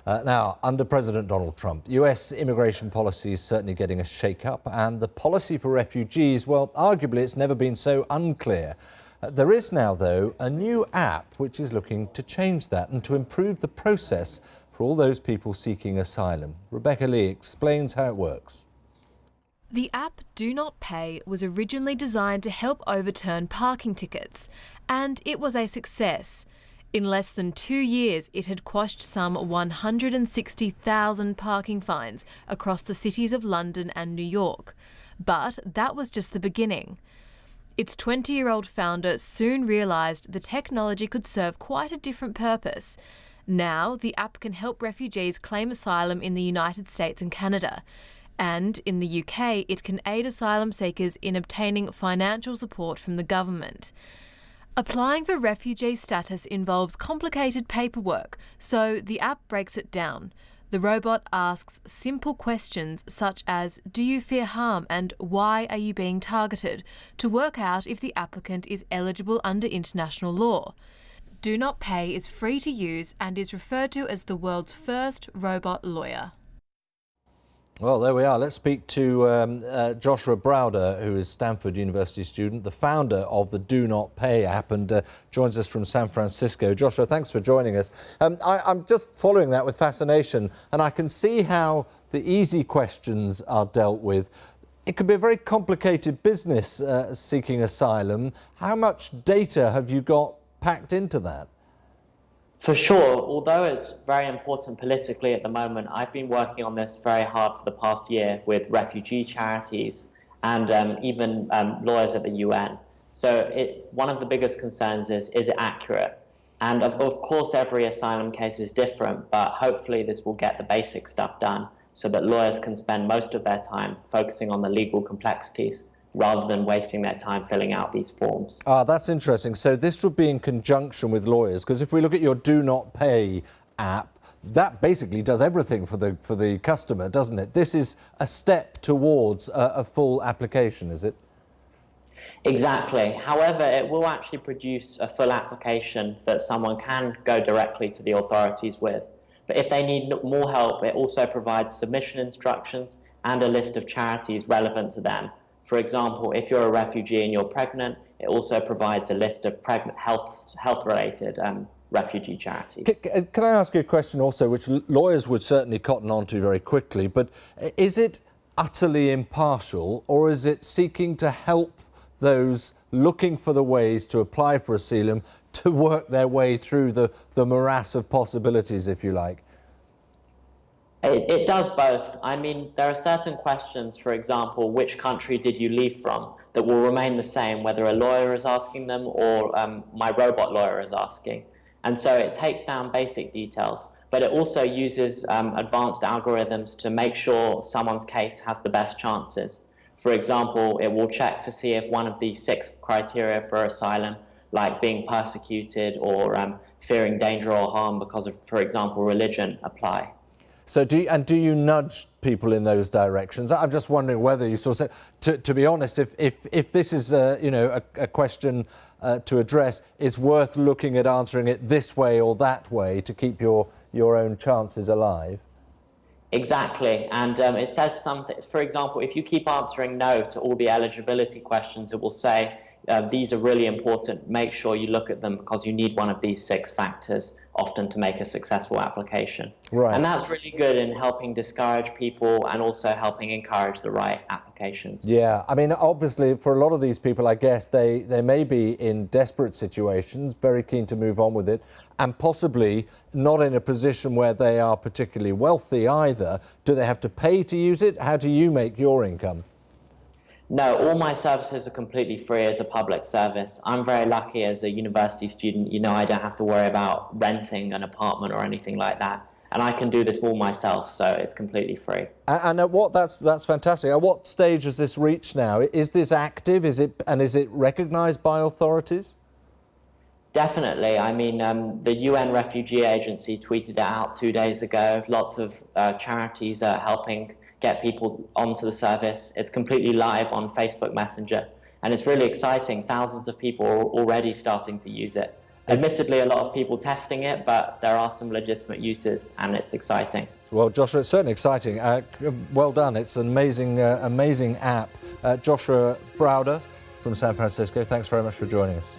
Now, under President Donald Trump, US immigration policy is certainly getting a shake-up, and the policy for refugees, well, arguably it's never been so unclear. There is now, though, a new app which is looking to change that and to improve the process for all those people seeking asylum. Rebecca Lee explains how it works. The app Do Not Pay was originally designed to help overturn parking tickets, and it was a success. In less than 2 years, it had quashed some 160,000 parking fines across the cities of London and New York. But that was just the beginning. Its 20-year-old founder soon realised the technology could serve quite a different purpose. Now, the app can help refugees claim asylum in the United States and Canada. And in the UK, it can aid asylum seekers in obtaining financial support from the government. Applying for refugee status involves complicated paperwork, so the app breaks it down. The robot asks simple questions such as, do you fear harm and why are you being targeted, to work out if the applicant is eligible under international law. Do Not Pay is free to use and is referred to as the world's first robot lawyer. Well, there we are. Let's speak to Joshua Browder, who is Stanford University student, the founder of the Do Not Pay app, and joins us from San Francisco. Joshua, thanks for joining us. I'm just following that with fascination, and I can see how the easy questions are dealt with. It can be a very complicated business, seeking asylum. How much data have you got packed into that? For sure, although it's very important politically at the moment, I've been working on this very hard for the past year with refugee charities and even lawyers at the UN. So one of the biggest concerns is it accurate? And of course, every asylum case is different, but hopefully this will get the basic stuff done so that lawyers can spend most of their time focusing on the legal complexities rather than wasting their time filling out these forms. That's interesting. So this would be in conjunction with lawyers, because if we look at your Do Not Pay app, that basically does everything for the customer, doesn't it? This is a step towards a full application, is it? Exactly. However, it will actually produce a full application that someone can go directly to the authorities with. But if they need more help, it also provides submission instructions and a list of charities relevant to them. For example, if you're a refugee and you're pregnant, it also provides a list of health-related refugee charities. Can I ask you a question also, which lawyers would certainly cotton on to very quickly, but is it utterly impartial, or is it seeking to help those looking for the ways to apply for asylum to work their way through the morass of possibilities, if you like? It does both. I mean, there are certain questions, for example, which country did you leave from, that will remain the same whether a lawyer is asking them or my robot lawyer is asking. And so it takes down basic details, but it also uses advanced algorithms to make sure someone's case has the best chances. For example, it will check to see if one of the 6 criteria for asylum, like being persecuted or fearing danger or harm because of, for example, religion, apply. So do you nudge people in those directions? I'm just wondering whether you sort of say, to be honest, if this is a question to address, it's worth looking at answering it this way or that way to keep your own chances alive. Exactly, and it says something. For example, if you keep answering no to all the eligibility questions, it will say these are really important. Make sure you look at them because you need one of these 6 factors often to make a successful application. Right. And that's really good in helping discourage people and also helping encourage the right applications. Yeah, I mean, obviously, for a lot of these people, I guess they may be in desperate situations, very keen to move on with it, and possibly not in a position where they are particularly wealthy either. Do they have to pay to use it? How do you make your income? No, all my services are completely free as a public service. I'm very lucky as a university student. I don't have to worry about renting an apartment or anything like that. And I can do this all myself, so it's completely free. And at that's fantastic. At what stage has this reached now? Is this active? Is it recognised by authorities? Definitely. I mean, the UN Refugee Agency tweeted it out 2 days ago. Lots of charities are helping get people onto the service. It's completely live on Facebook Messenger, and it's really exciting. Thousands of people are already starting to use it. Admittedly, a lot of people testing it, but there are some legitimate uses, and it's exciting. Well, Joshua, it's certainly exciting. Well done. It's an amazing app. Joshua Browder from San Francisco, thanks very much for joining us.